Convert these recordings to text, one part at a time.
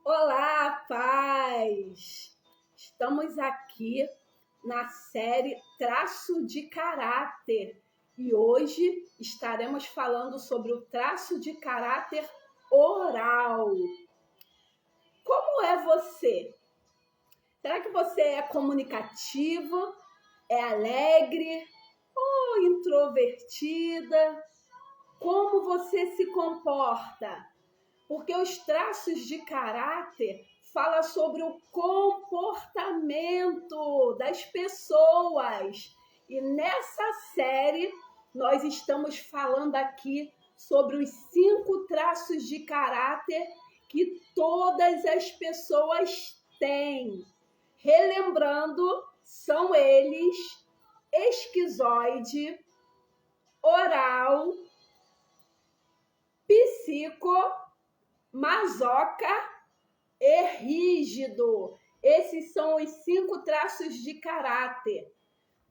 Olá, paz! Estamos aqui na série Traço de Caráter e hoje estaremos falando sobre o traço de caráter oral. Como é você? Será que você é comunicativo, é alegre ou introvertida? Como você se comporta? Porque os traços de caráter falam sobre o comportamento das pessoas. E nessa série, nós estamos falando aqui sobre os 5 traços de caráter que todas as pessoas têm. Relembrando, são eles: esquizoide, oral, psico, masoca e rígido. Esses são os 5 traços de caráter.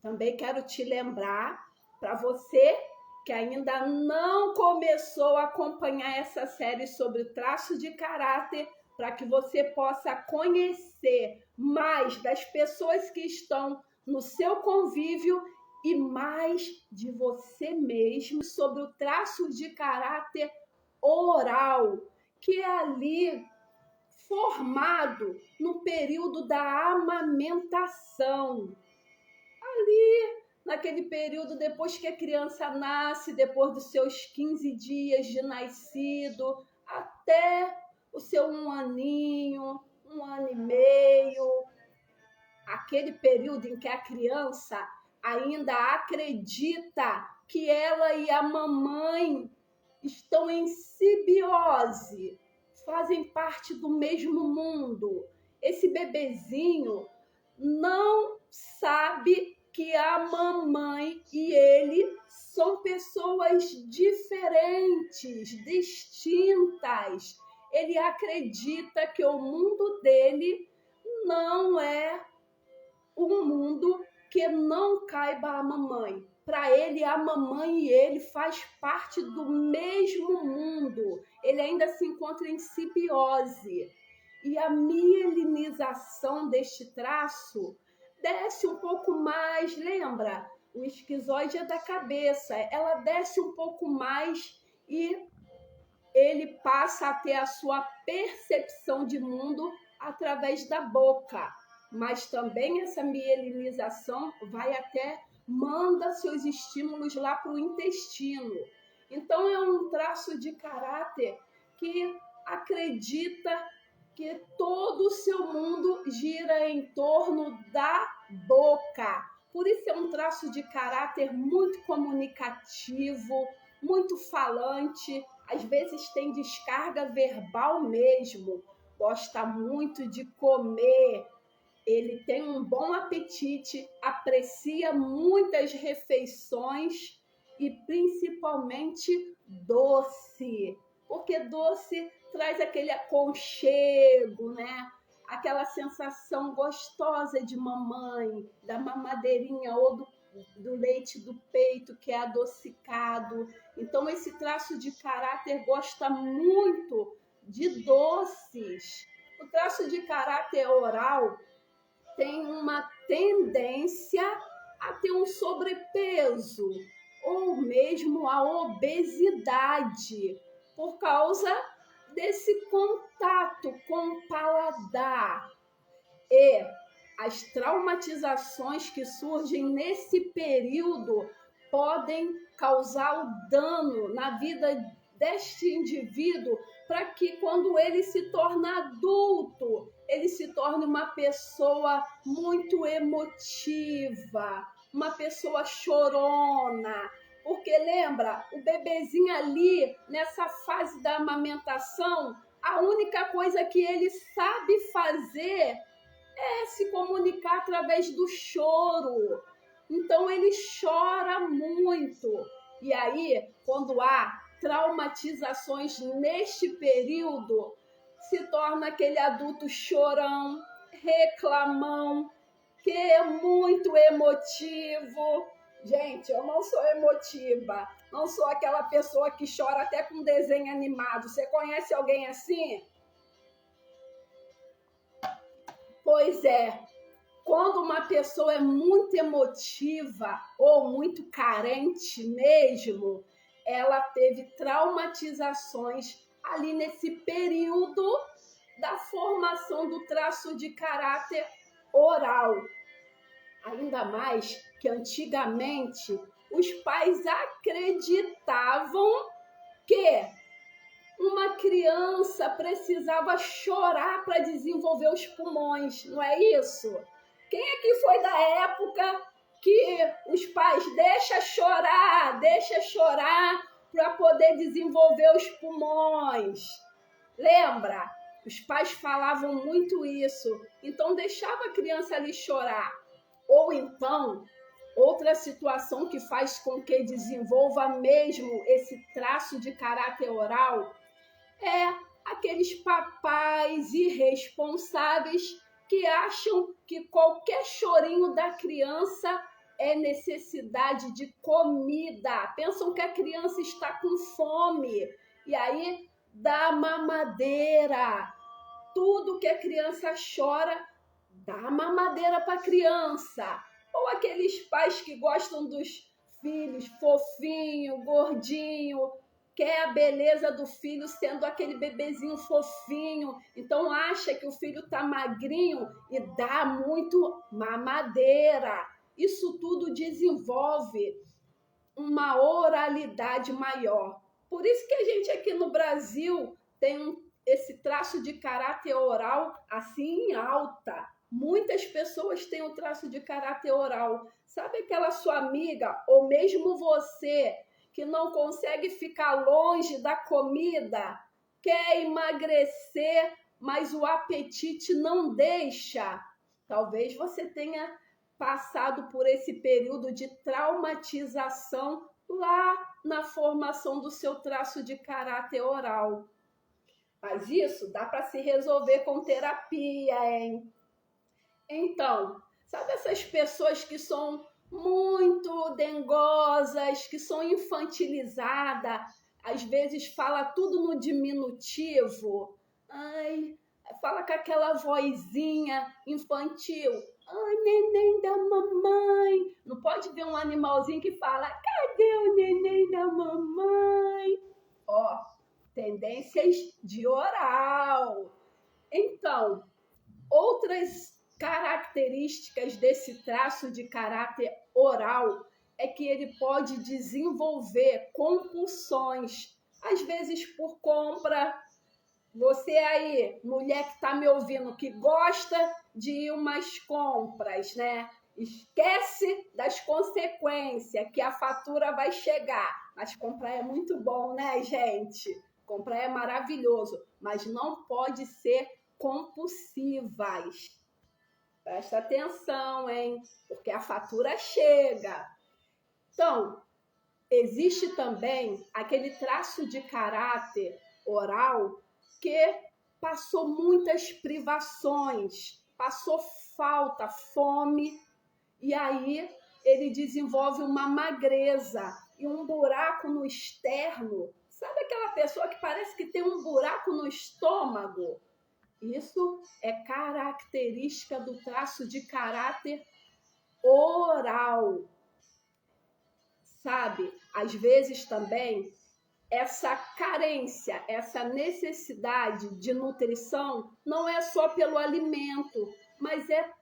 Também quero te lembrar, para você que ainda não começou a acompanhar essa série sobre o traço de caráter, para que você possa conhecer mais das pessoas que estão no seu convívio e mais de você mesmo sobre o traço de caráter oral, que é ali formado no período da amamentação. Ali, naquele período depois que a criança nasce, depois dos seus 15 dias de nascido, até o seu 1 aninho, 1 ano e meio, aquele período em que a criança ainda acredita que ela e a mamãe estão em simbiose, fazem parte do mesmo mundo. Esse bebezinho não sabe que a mamãe e ele são pessoas diferentes, distintas. Ele acredita que o mundo dele não é um mundo que não caiba à mamãe. Para ele, a mamãe e ele faz parte do mesmo mundo. Ele ainda se encontra em simbiose. E a mielinização deste traço desce um pouco mais, lembra? O esquizoide é da cabeça. Ela desce um pouco mais e ele passa a ter a sua percepção de mundo através da boca. Mas também essa mielinização vai até manda seus estímulos lá para o intestino. Então é um traço de caráter que acredita que todo o seu mundo gira em torno da boca. Por isso é um traço de caráter muito comunicativo, muito falante, às vezes tem descarga verbal mesmo, gosta muito de comer, ele tem um bom apetite, aprecia muitas refeições e principalmente doce, porque doce traz aquele aconchego, né? Aquela sensação gostosa de mamãe, da mamadeirinha ou do leite do peito que é adocicado. Então esse traço de caráter gosta muito de doces. O traço de caráter oral tem uma tendência a ter um sobrepeso ou mesmo a obesidade por causa desse contato com o paladar. E as traumatizações que surgem nesse período podem causar o dano na vida deste indivíduo para que quando ele se torna adulto, ele se torne uma pessoa muito emotiva, uma pessoa chorona. Porque lembra, o bebezinho ali, nessa fase da amamentação, a única coisa que ele sabe fazer é se comunicar através do choro. Então ele chora muito. E aí, quando há traumatizações neste período, se torna aquele adulto chorão, reclamão, que é muito emotivo. Gente, eu não sou emotiva, não sou aquela pessoa que chora até com desenho animado. Você conhece alguém assim? Pois é, quando uma pessoa é muito emotiva ou muito carente mesmo, ela teve traumatizações ali nesse período da formação do traço de caráter oral. Ainda mais que antigamente os pais acreditavam que uma criança precisava chorar para desenvolver os pulmões, não é isso? Quem é que foi da época que os pais deixa chorar para poder desenvolver os pulmões? Lembra? Os pais falavam muito isso, então deixava a criança ali chorar. Ou então, outra situação que faz com que desenvolva mesmo esse traço de caráter oral é aqueles papais irresponsáveis que acham que qualquer chorinho da criança é necessidade de comida. Pensam que a criança está com fome e aí dá mamadeira. Tudo que a criança chora, dá mamadeira para a criança. Ou aqueles pais que gostam dos filhos fofinho, gordinho, quer a beleza do filho sendo aquele bebezinho fofinho, então acha que o filho está magrinho e dá muito mamadeira. Isso tudo desenvolve uma oralidade maior. Por isso que a gente aqui no Brasil tem esse traço de caráter oral assim em alta. Muitas pessoas têm o traço de caráter oral. Sabe aquela sua amiga, ou mesmo você, que não consegue ficar longe da comida, quer emagrecer, mas o apetite não deixa? Talvez você tenha passado por esse período de traumatização lá na formação do seu traço de caráter oral. Mas isso dá para se resolver com terapia, hein? Então, sabe essas pessoas que são muito dengosas, que são infantilizadas, às vezes fala tudo no diminutivo? Ai, fala com aquela vozinha infantil. Ai, neném da mamãe. Não pode ver um animalzinho que fala, cadê o neném da mamãe? Ó, tendências de oral. Então, outras características desse traço de caráter oral é que ele pode desenvolver compulsões, às vezes por compra. Você aí, mulher que está me ouvindo, que gosta de ir umas compras, né? Esquece das consequências, que a fatura vai chegar. Mas comprar é muito bom, né, gente? Comprar é maravilhoso, mas não pode ser compulsivas. Presta atenção, hein? Porque a fatura chega. Então, existe também aquele traço de caráter oral que passou muitas privações, passou falta, fome, e aí ele desenvolve uma magreza e um buraco no externo. Sabe aquela pessoa que parece que tem um buraco no estômago? Isso é característica do traço de caráter oral. Sabe, às vezes também essa carência, essa necessidade de nutrição não é só pelo alimento, mas é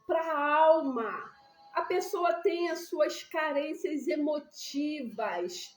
para a alma. A pessoa tem as suas carências emotivas,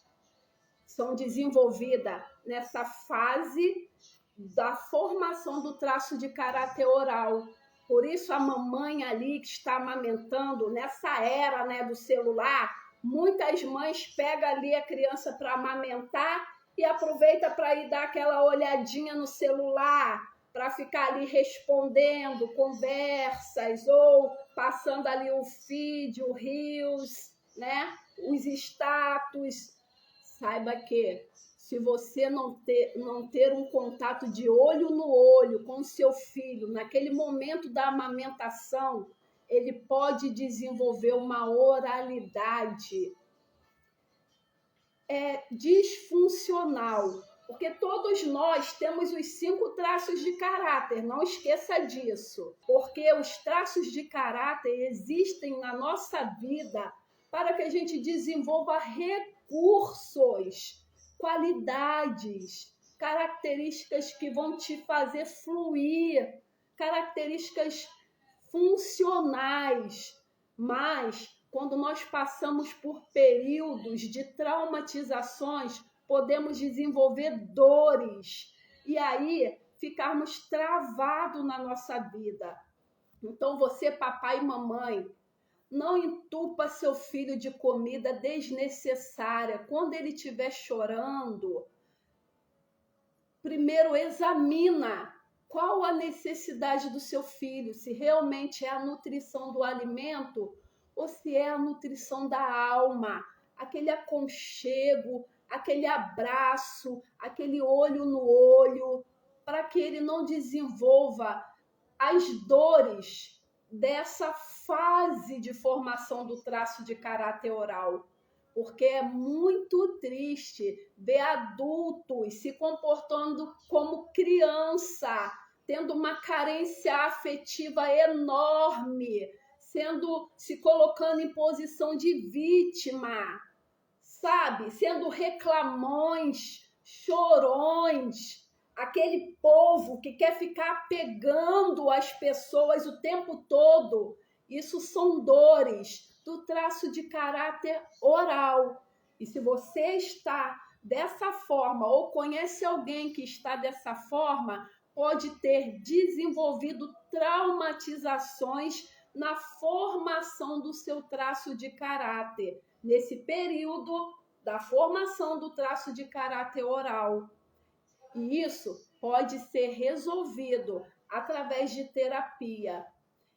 são desenvolvidas nessa fase da formação do traço de caráter oral. Por isso a mamãe ali que está amamentando, nessa era, né, do celular, muitas mães pegam ali a criança para amamentar e aproveita para ir dar aquela olhadinha no celular, para ficar ali respondendo conversas ou passando ali o feed, o Reels, né? Os status. Saiba que se você não ter um contato de olho no olho com o seu filho naquele momento da amamentação, ele pode desenvolver uma oralidade disfuncional. Porque todos nós temos os 5 traços de caráter, não esqueça disso. Porque os traços de caráter existem na nossa vida para que a gente desenvolva recursos, qualidades, características que vão te fazer fluir, características funcionais. Mas, quando nós passamos por períodos de traumatizações, podemos desenvolver dores e aí ficarmos travados na nossa vida. Então, você, papai e mamãe, não entupa seu filho de comida desnecessária. Quando ele estiver chorando, primeiro examina qual a necessidade do seu filho, se realmente é a nutrição do alimento ou se é a nutrição da alma, aquele aconchego, aquele abraço, aquele olho no olho, para que ele não desenvolva as dores dessa fase de formação do traço de caráter oral. Porque é muito triste ver adultos se comportando como criança, tendo uma carência afetiva enorme, se colocando em posição de vítima, sabe? Sendo reclamões, chorões, aquele povo que quer ficar pegando as pessoas o tempo todo. Isso são dores do traço de caráter oral. E se você está dessa forma ou conhece alguém que está dessa forma, pode ter desenvolvido traumatizações na formação do seu traço de caráter, nesse período da formação do traço de caráter oral. E isso pode ser resolvido através de terapia.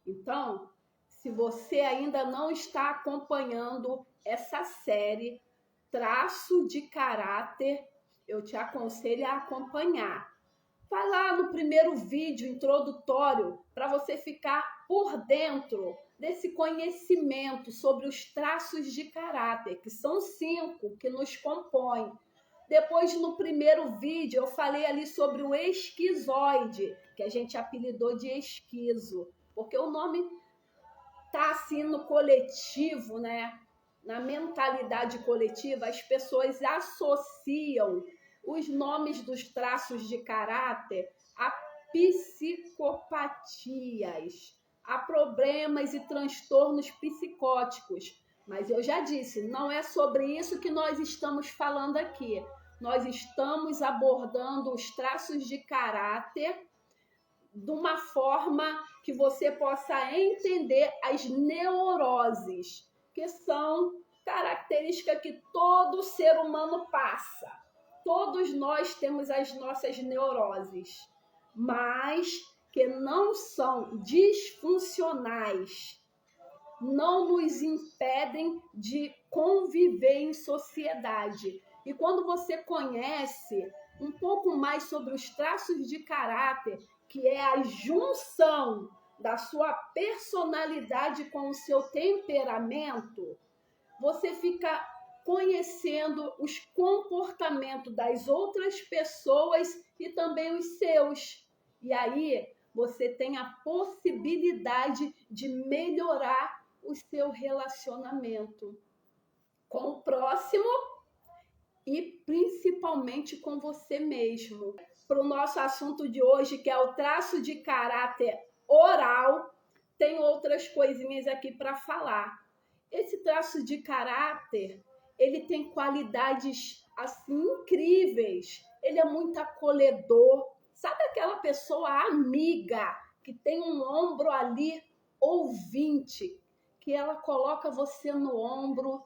Então, se você ainda não está acompanhando essa série Traço de Caráter, eu te aconselho a acompanhar. Vai lá no primeiro vídeo introdutório para você ficar por dentro desse conhecimento sobre os traços de caráter, que são 5 que nos compõem. Depois, no primeiro vídeo, eu falei ali sobre o esquizoide, que a gente apelidou de esquizo, porque o nome está assim no coletivo, né? Na mentalidade coletiva, as pessoas associam os nomes dos traços de caráter a psicopatias, a problemas e transtornos psicóticos. Mas eu já disse, não é sobre isso que nós estamos falando aqui. Nós estamos abordando os traços de caráter de uma forma que você possa entender as neuroses, que são características que todo ser humano passa. Todos nós temos as nossas neuroses, mas que não são disfuncionais, não nos impedem de conviver em sociedade. E quando você conhece um pouco mais sobre os traços de caráter, que é a junção da sua personalidade com o seu temperamento, você fica conhecendo os comportamentos das outras pessoas e também os seus. E aí você tem a possibilidade de melhorar o seu relacionamento com o próximo e principalmente com você mesmo. Para o nosso assunto de hoje, que é o traço de caráter oral, tem outras coisinhas aqui para falar. Esse traço de caráter, ele tem qualidades assim incríveis. Ele é muito acolhedor. Sabe aquela pessoa amiga que tem um ombro ali ouvinte, que ela coloca você no ombro,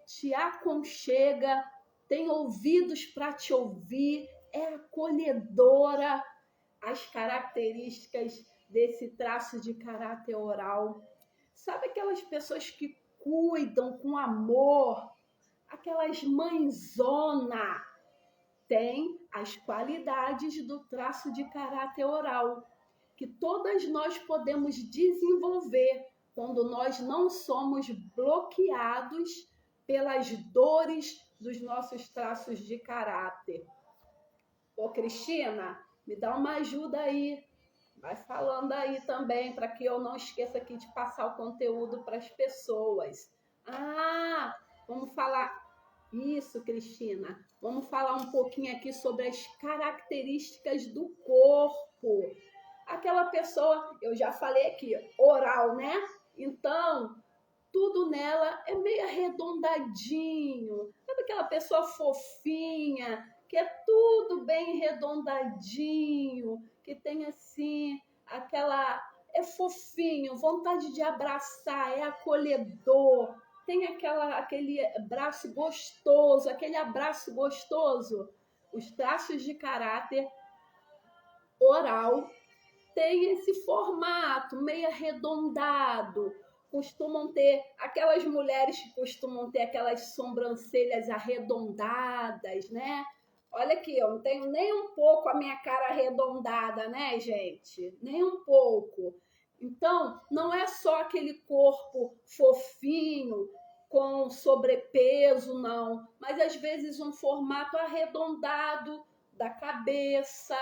te aconchega, tem ouvidos para te ouvir, é acolhedora. As características desse traço de caráter oral. Sabe aquelas pessoas que cuidam com amor, aquelas mãezona, tem as qualidades do traço de caráter oral, que todas nós podemos desenvolver quando nós não somos bloqueados pelas dores dos nossos traços de caráter. Ô, Cristina, me dá uma ajuda aí. Vai falando aí também, para que eu não esqueça aqui de passar o conteúdo para as pessoas. Ah, vamos falar. Isso, Cristina. Vamos falar um pouquinho aqui sobre as características do corpo. Aquela pessoa, eu já falei aqui, oral, né? Então, tudo nela é meio arredondadinho. Sabe aquela pessoa fofinha, que é tudo bem arredondadinho, que tem assim, aquela. É fofinho, vontade de abraçar, é acolhedor, tem aquele braço gostoso, aquele abraço gostoso. Os traços de caráter oral tem esse formato meio arredondado, costumam ter, aquelas mulheres que costumam ter aquelas sobrancelhas arredondadas, né? Olha aqui, eu não tenho nem um pouco a minha cara arredondada, né, gente? Nem um pouco. Então, não é só aquele corpo fofinho, com sobrepeso, não, mas às vezes um formato arredondado da cabeça,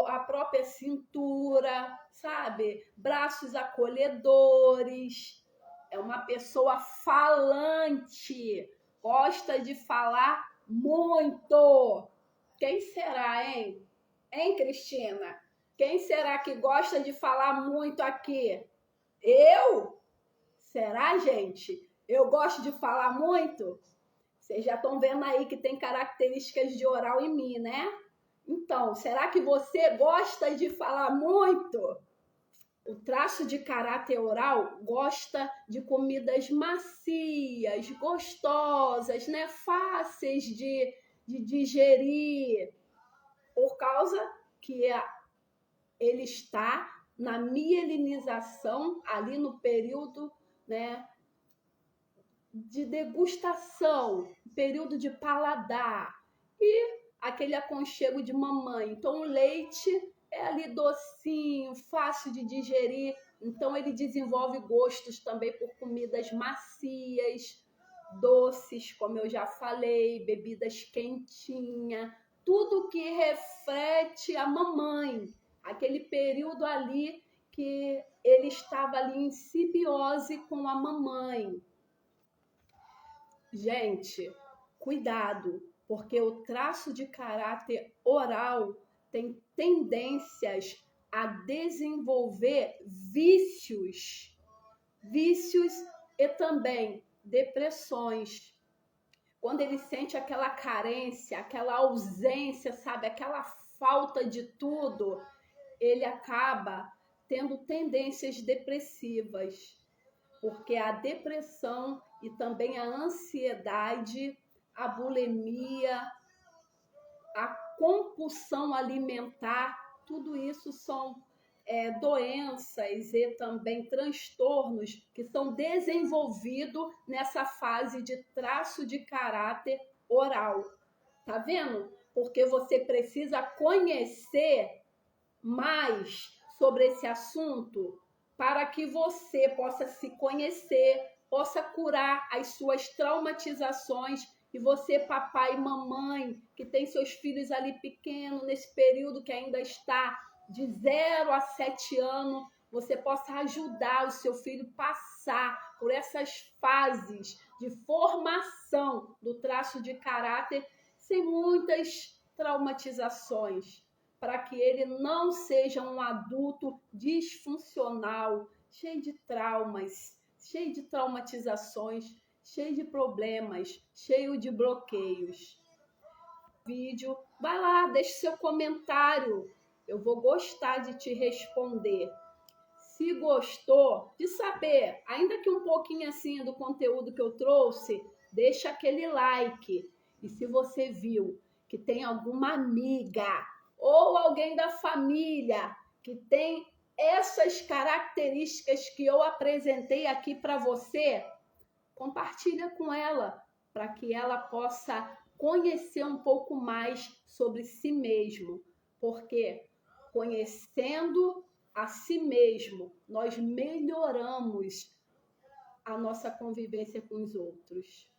a própria cintura, sabe? Braços acolhedores. É uma pessoa falante, gosta de falar muito. Quem será, hein? Hein, Cristina? Quem será que gosta de falar muito aqui? Eu? Será, gente? Eu gosto de falar muito? Vocês já estão vendo aí que tem características de oral em mim, né? Então, será que você gosta de falar muito? O traço de caráter oral gosta de comidas macias, gostosas, né? Fáceis de digerir, por causa que ele está na mielinização, ali no período, né, de degustação, período de paladar e aquele aconchego de mamãe. Então o leite é ali docinho, fácil de digerir, então ele desenvolve gostos também por comidas macias, doces, como eu já falei, bebidas quentinhas, tudo que reflete a mamãe, aquele período ali que ele estava ali em simbiose com a mamãe. Gente, cuidado, porque o traço de caráter oral tem tendências a desenvolver vícios e também depressões. Quando ele sente aquela carência, aquela ausência, sabe, aquela falta de tudo, ele acaba tendo tendências depressivas, porque a depressão e também a ansiedade, a bulimia, a compulsão alimentar, tudo isso são doenças e também transtornos que são desenvolvidos nessa fase de traço de caráter oral. Tá vendo? Porque você precisa conhecer mais sobre esse assunto para que você possa se conhecer, possa curar as suas traumatizações e você, papai e mamãe, que tem seus filhos ali pequenos, nesse período que ainda está de 0 a 7 anos, você possa ajudar o seu filho a passar por essas fases de formação do traço de caráter sem muitas traumatizações, para que ele não seja um adulto disfuncional, cheio de traumas, cheio de traumatizações, cheio de problemas, cheio de bloqueios. Vídeo, vai lá, deixe seu comentário, eu vou gostar de te responder. Se gostou de saber, ainda que um pouquinho assim do conteúdo que eu trouxe, deixa aquele like. E se você viu que tem alguma amiga ou alguém da família que tem essas características que eu apresentei aqui para você, compartilha com ela, para que ela possa conhecer um pouco mais sobre si mesmo, porque conhecendo a si mesmo, nós melhoramos a nossa convivência com os outros.